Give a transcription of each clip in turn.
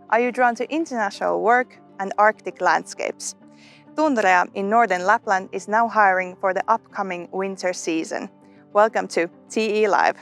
Are you drawn to international work and Arctic landscapes? Tundrea in northern Lapland is now hiring for the upcoming winter season. Welcome to TE Live.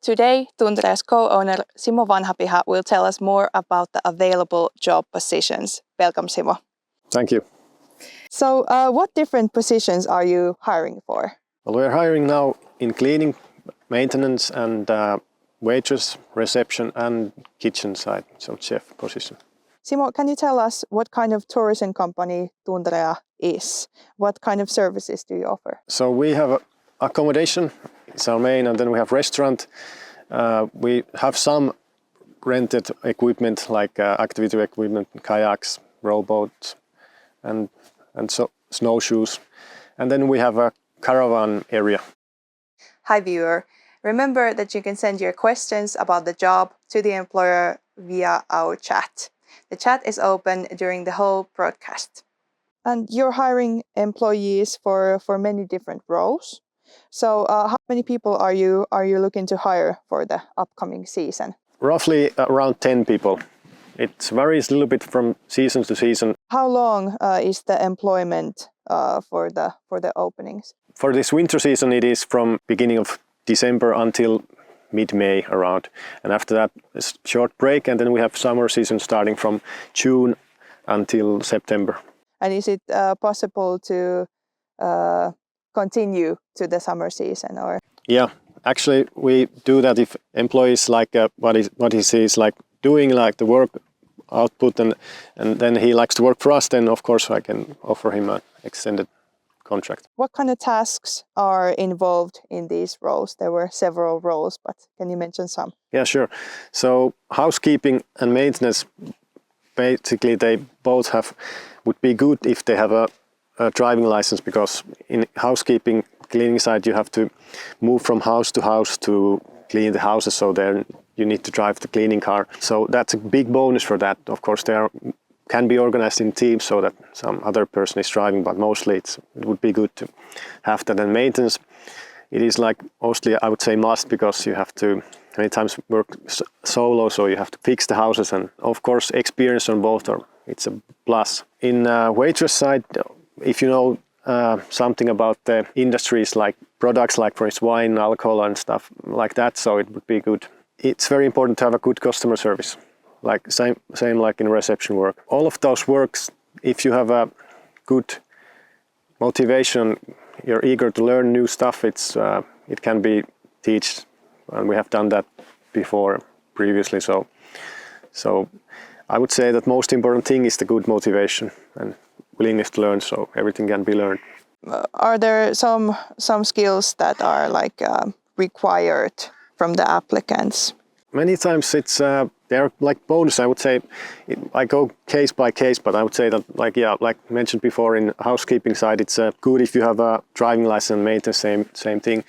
Today, Tundrea's co-owner Simo Vanhapiha will tell us more about the available job positions. Welcome, Simo. Thank you. So, what different positions are you hiring for? Well, we're hiring now in cleaning, maintenance and waitress, reception and kitchen side, so chef position. Simo, can you tell us what kind of tourism company Tundrea is? What kind of services do you offer? So we have accommodation, it's our main, and then we have restaurant. We have some rented equipment like activity equipment, kayaks, rowboats and so snowshoes. And then we have a caravan area. Hi viewer, remember that you can send your questions about the job to the employer via our chat. The chat is open during the whole broadcast. And you're hiring employees for many different roles. So how many people are you looking to hire for the upcoming season? Roughly around 10 people. It varies a little bit from season to season. How long is the employment for the openings? For this winter season, it is from beginning of December until mid-May around. And after that, a short break, and then we have summer season starting from June until September. And is it possible to continue to the summer season, or? Yeah, actually we do that if employees like what he sees like doing like the work output and then he likes to work for us, then of course I can offer him an extended contract. What kind of tasks are involved in these roles? There were several roles, but can you mention some? Yeah, sure. So housekeeping and maintenance, basically they both would be good if they have a driving license, because in housekeeping cleaning side you have to move from house to clean the houses, so there you need to drive the cleaning car. So that's a big bonus for that. Of course they can be organized in teams so that some other person is driving, but mostly it would be good to have that. And maintenance, it is like mostly I would say must, because you have to many times work solo, so you have to fix the houses, and of course experience on both it's a plus. In waitress side, if you know something about the industries like products like for instance wine, alcohol and stuff like that, so it would be good. It's very important to have a good customer service, like same like in reception work. All of those works, if you have a good motivation, you're eager to learn new stuff, it can be taught, and we have done that before previously. So I would say that most important thing is the good motivation and willingness to learn, so everything can be learned. Are there some skills that are like required from the applicants? Many times they're like bonus. I would say I go case by case, but I would say that like mentioned before, in housekeeping side it's good if you have a driving license and maintenance, same thing.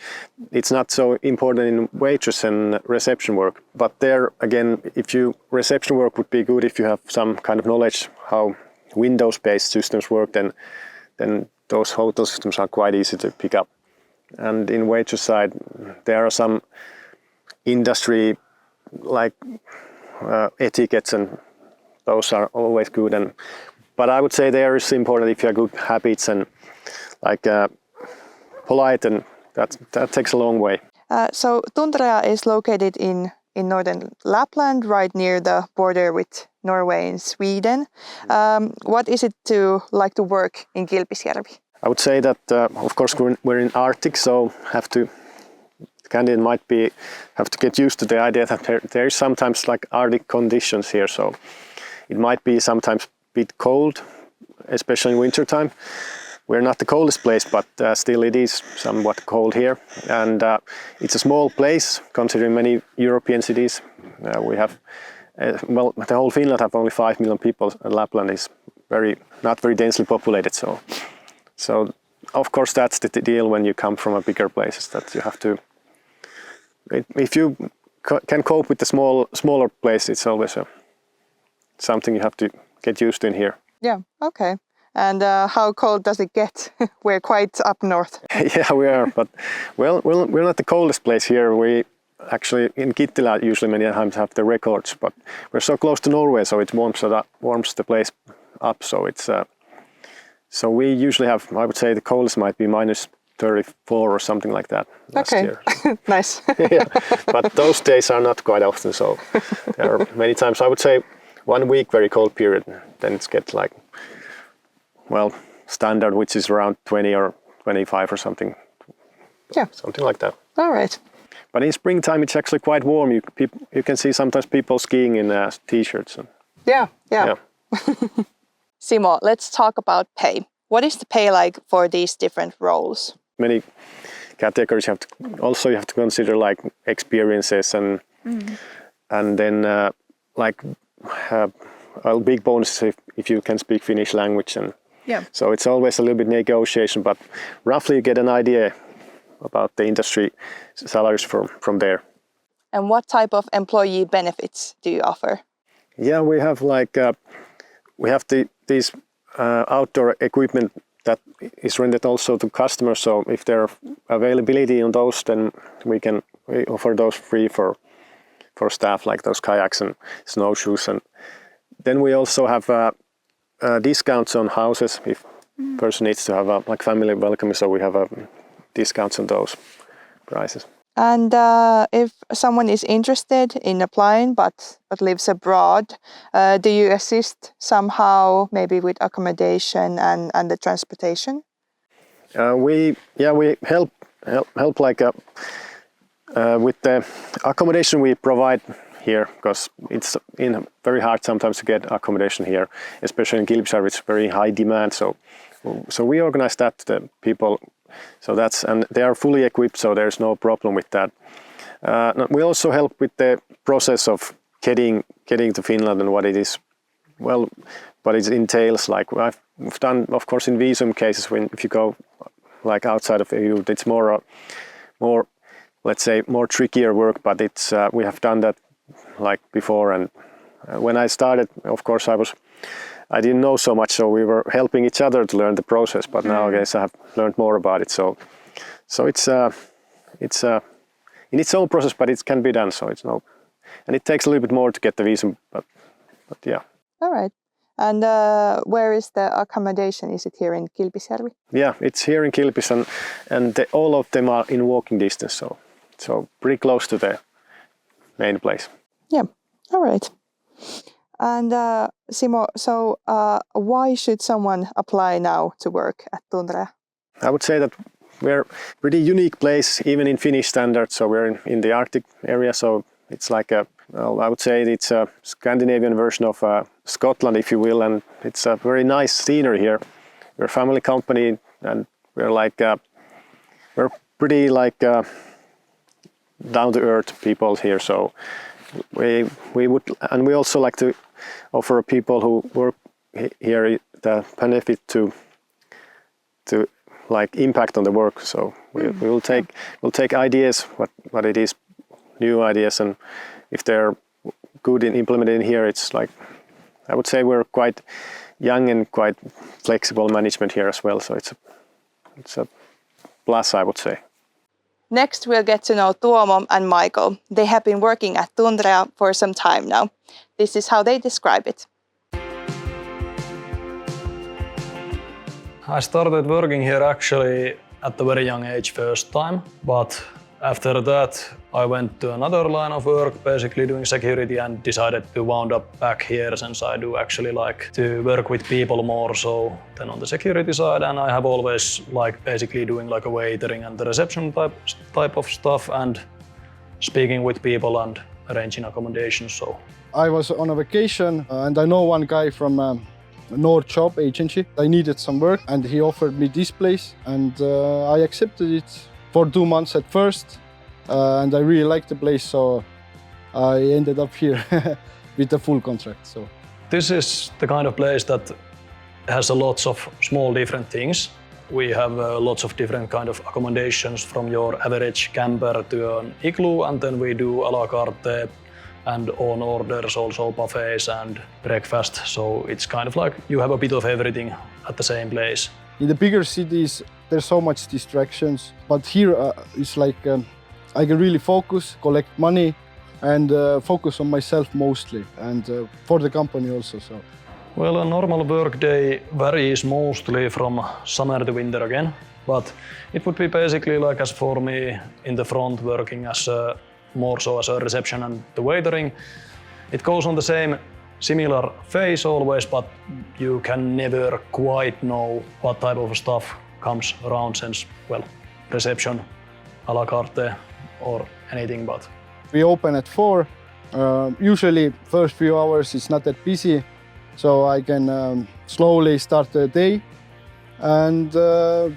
It's not so important in waitress and reception work, but there again, reception work would be good if you have some kind of knowledge how Windows-based systems work, then those hotel systems are quite easy to pick up. And in waitress side, there are some industry like etiquettes, and those are always good. But I would say there is important if you have good habits and like polite, and that takes a long way. So Tundrea is located in northern Lapland, right near the border with Norway and Sweden. What is it like to work in Kilpisjärvi? I would say that of course we're in Arctic, so the candidate might have to get used to the idea that there is sometimes like Arctic conditions here, so it might be sometimes a bit cold, especially in winter time. We're not the coldest place, but still it is somewhat cold here, and it's a small place considering many European cities. We have the whole Finland have only 5 million people, and Lapland is not very densely populated, so of course, that's the deal when you come from a bigger places, that you have to. If you can cope with the smaller place, it's always something you have to get used to in here. Yeah. Okay. And how cold does it get? We're quite up north. Yeah, we are, but well, we're not the coldest place here. We actually in Kittilä usually many times have the records, but we're so close to Norway, so it warms the place up. So it's so we usually have, I would say, the coldest might be -34 or something like that last year. Nice. Yeah, but those days are not quite often. So there are many times. I would say 1 week very cold period, then it's get like, well, standard, which is around 20 or 25 or something. Yeah. Something like that. All right. But in springtime, it's actually quite warm. You can see sometimes people skiing in t-shirts. Yeah. Simo, let's talk about pay. What is the pay like for these different roles? Many categories you have to consider, like experiences and then like a big bonus if you can speak Finnish language, and so it's always a little bit negotiation, but roughly you get an idea about the industry salaries from there. And what type of employee benefits do you offer? Yeah, we have these outdoor equipment that is rented also to customers. So if there are availability on those, then we offer those free for staff, like those kayaks and snowshoes. And then we also have discounts on houses if person needs to have like family welcome. So we have discounts on those prices. And if someone is interested in applying but lives abroad, do you assist somehow, maybe with accommodation and the transportation? We help like with the accommodation we provide here, because it's very hard sometimes to get accommodation here, especially in Kilpisjärvi. It's very high demand. So we organize that to the people. So and they are fully equipped, so there's no problem with that. We also help with the process of getting to Finland and what it is, what it entails. Like we've done, of course, in visum cases, if you go like outside of EU, it's more let's say more trickier work. But we have done that like before. And when I started, of course, I didn't know so much, so we were helping each other to learn the process. But nowadays I have learned more about it. So it's in its own process, but it can be done. So and it takes a little bit more to get the visum. But yeah. All right. And where is the accommodation? Is it here in Kilpisjärvi? Yeah, it's here in Kilpis, and all of them are in walking distance. So pretty close to the main place. Yeah. All right. And Simo, so why should someone apply now to work at Tundra? I would say that we're a pretty unique place, even in Finnish standards. So we're in the Arctic area, so it's like I would say it's a Scandinavian version of Scotland, if you will, and it's a very nice scenery here. We're a family company, and we're pretty down to earth people here. So we also like to offer people who work here the benefit to like impact on the work. So we'll take ideas, what it is, new ideas, and if they're good in implementing here, it's like, I would say we're quite young and quite flexible management here as well. So it's a plus, I would say. Next, we'll get to know Tuomo and Michael. They have been working at Tundra for some time now. This is how they describe it. I started working here actually at a very young age first time, but after that I went to another line of work, basically doing security, and decided to wound up back here since I do actually like to work with people more so than on the security side, and I have always liked basically doing like a waitering and the reception type of stuff and speaking with people and arranging accommodations. So I was on a vacation and I know one guy from Nord Job Agency. I needed some work and he offered me this place, and I accepted it for 2 months at first, and I really liked the place, so I ended up here with a full contract. So this is the kind of place that has a lots of small different things. we have lots of different kind of accommodations, from your average camper to an igloo, and then we do a la carte and on orders, also buffets and breakfast. So it's kind of like you have a bit of everything at the same place. In the bigger cities, there's so much distractions, but here it's like I can really focus, collect money, and focus on myself mostly, and for the company also. So. Well, a normal workday varies mostly from summer to winter again, but it would be basically like as for me in the front working as more so as a reception and the waitering. It goes on the same similar phase always, but you can never quite know what type of stuff comes around since, well, reception, a la carte or anything but. We open at 4. Usually first few hours it's not that busy, so I can slowly start the day. And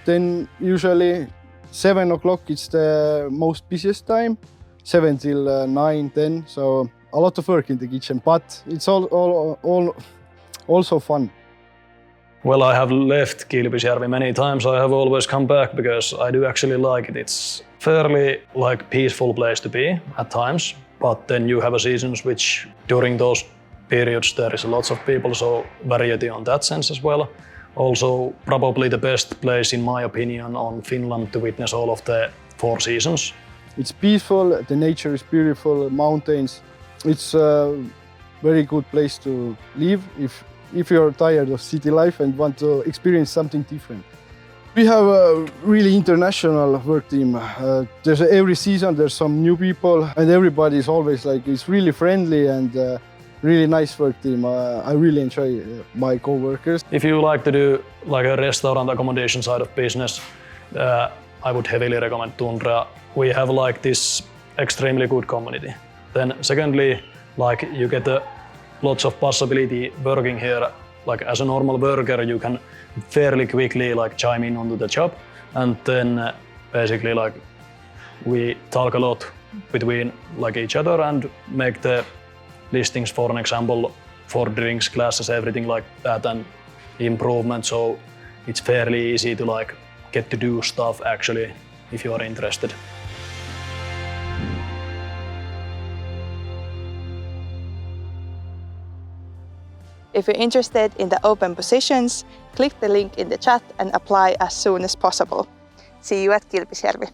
then usually 7 o'clock it's the most busiest time, 7 till 9, 10. So a lot of work in the kitchen, but it's all also fun. Well, I have left Kilpisjärvi many times. I have always come back because I do actually like it. It's fairly like peaceful place to be at times, but then you have seasons which during those periods there is lots of people, so variety on that sense as well. Also probably the best place in my opinion on Finland to witness all of the 4 seasons. It's peaceful, the nature is beautiful, mountains. It's a very good place to live if you're tired of city life and want to experience something different. We have a really international work team. Every season there's some new people, and everybody is always like, it's really friendly and really nice work team. I really enjoy my co-workers. If you like to do like a restaurant accommodation side of business, I would heavily recommend Tundra. We have like this extremely good community. Then secondly, like you get lots of possibility working here. Like as a normal worker, you can fairly quickly like chime in onto the job, and then basically like we talk a lot between like each other and make the listings, for an example, for drinks, classes, everything like that, and improvement. So it's fairly easy to like get to do stuff actually if you are interested. If you're interested in the open positions, click the link in the chat and apply as soon as possible. See you at Kilpisjärvi.